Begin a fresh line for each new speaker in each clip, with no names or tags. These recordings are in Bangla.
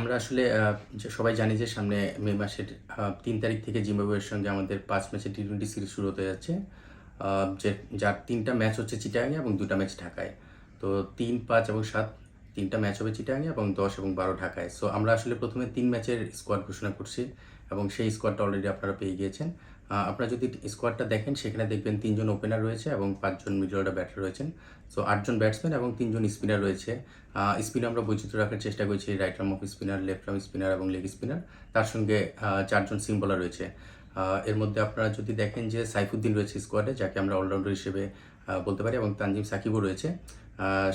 আমরা আসলে যে সবাই জানি যে সামনে মে মাসের ৩ তারিখ থেকে জিম্বাবুয়ের সঙ্গে আমাদের ৫ ম্যাচের টি-20 সিরিজ শুরু হতে যাচ্ছে। আ যে যার ৩ টা ম্যাচ হচ্ছে চিটাগাংয়ে এবং ২ টা ম্যাচ ঢাকায়। তো ৩, ৫ এবং ৭ ৩ টা ম্যাচ হবে চিটাগাংয়ে এবং ১০ এবং ১২ ঢাকায়। সো আমরা আসলে ১ম এ ৩ ম্যাচের স্কোয়াড ঘোষণা করছি এবং সেই স্কোয়াডটা অলরেডি আপনারা পেয়ে গিয়েছেন। আপনারা যদি স্কোয়াডটা দেখেন সেখানে দেখবেন ৩ জন ওপেনার রয়েছে এবং ৫ জন মিডল অর্ডার ব্যাটার রয়েছেন। সো ৮ জন ব্যাটসম্যান এবং ৩ জন স্পিনার রয়েছে। স্পিনে আমরা বৈচিত্র্য রাখার চেষ্টা করেছি। Right arm off spinner, left arm spinner এবং লেগ স্পিনার। তার সঙ্গে ৪ জন সিম বোলার রয়েছে। এর মধ্যে আপনারা যদি দেখেন যে সাইফুদ্দিন রয়েছে স্কোয়াডে, যাকে আমরা অলরাউন্ডার হিসেবে বলতে পারি, এবং তানজিম সাকিবও রয়েছে।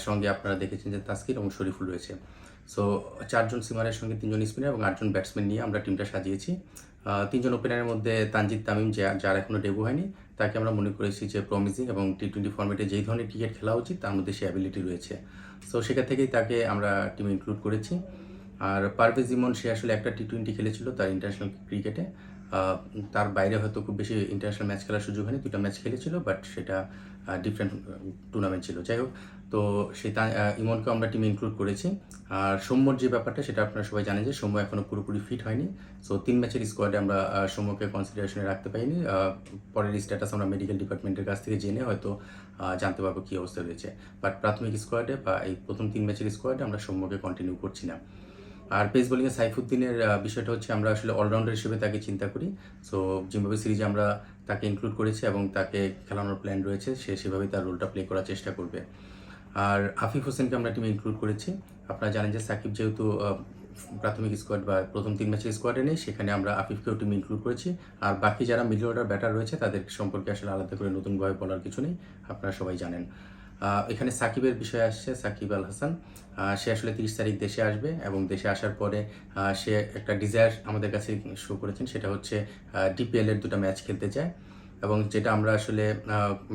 সঙ্গে আপনারা দেখেছেন যে তাসকিন এবং শরীফুল রয়েছে। সো ৪ জন সিমারের সঙ্গে ৩ জন স্পিনার এবং ৮ জন ব্যাটসম্যান নিয়ে আমরা টিমটা সাজিয়েছি। ৩ জন ওপেনারের মধ্যে তানজিদ তামিম, যার এখনও ডেবিউ হয়নি, তাকে আমরা মনে করেছি যে প্রমিজিং এবং টি-20 ফরম্যাটে যেই ধরনের ক্রিকেট খেলা উচিত তার মধ্যে সে অ্যাবিলিটি রয়েছে। সো সেখান থেকেই তাকে আমরা টিমে ইনক্লুড করেছি। আর পারভেজ ইমন, সে আসলে একটা টি-20 খেলেছিল তার ইন্টারন্যাশনাল ক্রিকেটে। তার বাইরে হয়তো খুব বেশি ইন্টারন্যাশনাল ম্যাচ খেলার সুযোগ হয়নি। ২টা ম্যাচ খেলেছিল, বাট সেটা ডিফারেন্ট টুর্নামেন্ট ছিল। যাই হোক, তো সেই ইমনকেও আমরা টিমে ইনক্লুড করেছি। আর সৌম্যর যে ব্যাপারটা, সেটা আপনারা সবাই জানেন যে সৌম্য এখনও পুরোপুরি ফিট হয়নি। সো ৩ ম্যাচের স্কোয়াডে আমরা সৌম্যকে কনসিডারেশনে রাখতে পারিনি। পরের স্ট্যাটাস আমরা মেডিকেল ডিপার্টমেন্টের কাছ থেকে জেনে হয়তো জানতে পারবো কী অবস্থা রয়েছে। বাট প্রাথমিক স্কোয়াডে বা এই প্রথম ৩ ম্যাচের স্কোয়াডে আমরা সৌম্যকে কন্টিনিউ করছি না। আর পেস বোলিংয়ে সাইফুদ্দিনের বিষয়টা হচ্ছে, আমরা আসলে অলরাউন্ডার হিসেবে তাকে চিন্তা করি। সো জিম্বাবুয়ে সিরিজে আমরা তাকে ইনক্লুড করেছি এবং তাকে খেলানোর প্ল্যান রয়েছে। সে সেভাবেই তার রোলটা প্লে করার চেষ্টা করবে। আর আফিফ হোসেনকে আমরা টিমে ইনক্লুড করেছি। আপনারা জানেন যে সাকিব যেহেতু প্রাথমিক স্কোয়াড বা প্রথম ৩ ম্যাচের স্কোয়াডে নেই, সেখানে আমরা আফিফকেও টিমে ইনক্লুড করেছি। আর বাকি যারা মিডল অর্ডার ব্যাটার রয়েছে তাদের সম্পর্কে আসলে আলাদা করে নতুনভাবে বলার কিছু নেই, আপনারা সবাই জানেন। এখানে সাকিবের বিষয়ে আসছে, সাকিব আল হাসান। সে আসলে ৩০ তারিখ দেশে আসবে এবং দেশে আসার পরে সে একটা ডিজায়ার আমাদের কাছে শো করেছেন, সেটা হচ্ছে ডিপিএলের 2টা ম্যাচ খেলতে চায়। এবং যেটা আমরা আসলে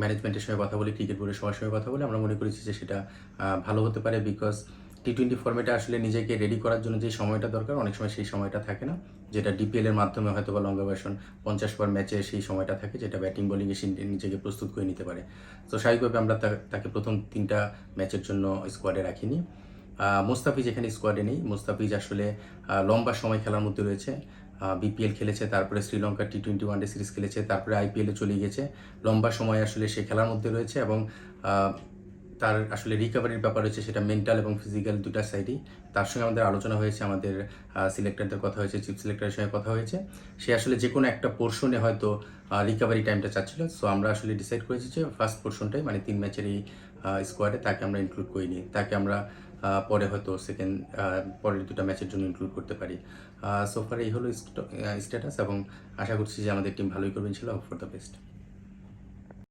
ম্যানেজমেন্টের সঙ্গে কথা বলি, ক্রিকেট বোর্ডের সবার সঙ্গে কথা বলে আমরা মনে করেছি যে সেটা ভালো হতে পারে। বিকজ টি-20 ফর্মেটে আসলে নিজেকে রেডি করার জন্য যে সময়টা দরকার, অনেক সময় সেই সময়টা থাকে না, যেটা ডিপিএলের মাধ্যমে হয়তো বা লঙ্গা ভার্সন 50 ওভার ম্যাচে সেই সময়টা থাকে, যেটা ব্যাটিং বোলিংয়ে সে নিজেকে প্রস্তুত করে নিতে পারে। তো স্বাভাবিকভাবে আমরা তাকে প্রথম 3টা ম্যাচের জন্য স্কোয়াডে রাখিনি। মোস্তাফিজ এখানে স্কোয়াডে নেই। মোস্তাফিজ আসলে লম্বা সময় খেলার মধ্যে রয়েছে। বিপিএল খেলেছে, তারপরে শ্রীলঙ্কা টি-20 ওয়ানডে সিরিজ খেলেছে, তারপরে আইপিএলে চলে গেছে। লম্বা সময় আসলে সে খেলার মধ্যে রয়েছে এবং তার আসলে রিকভারির ব্যাপার রয়েছে, সেটা মেন্টাল এবং ফিজিক্যাল 2টা সাইডেই। তার সঙ্গে আমাদের আলোচনা হয়েছে, আমাদের সিলেক্টরদের কথা হয়েছে, চিফ সিলেক্টরের সঙ্গে কথা হয়েছে। সে আসলে যে কোনো একটা পোর্শনে হয়তো রিকভারি টাইমটা চাচ্ছিল। সো আমরা আসলে ডিসাইড করেছি যে ফার্স্ট পোর্শনটাই, মানে 3 ম্যাচের এই স্কোয়াডে তাকে আমরা ইনক্লুড করিনি। তাকে আমরা পরে হয়তো পরের 2টা ম্যাচের জন্য ইনক্লুড করতে পারি। সো ফার এই হলো স্ট্যাটাস এবং আশা করছি যে আমাদের টিম ভালোই করবে ইনশাআল্লাহ। Hope for the best.